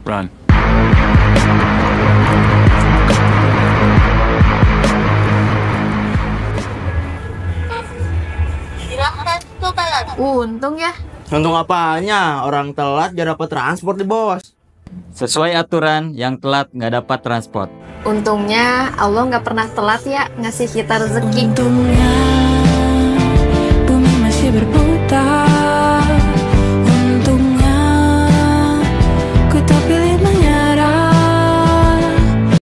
Run. Untung ya. Untung apanya? Orang telat gak dapat transport di bos. Sesuai aturan, yang telat nggak dapat transport. Untungnya Allah nggak pernah telat ya ngasih kita rezeki. Untungnya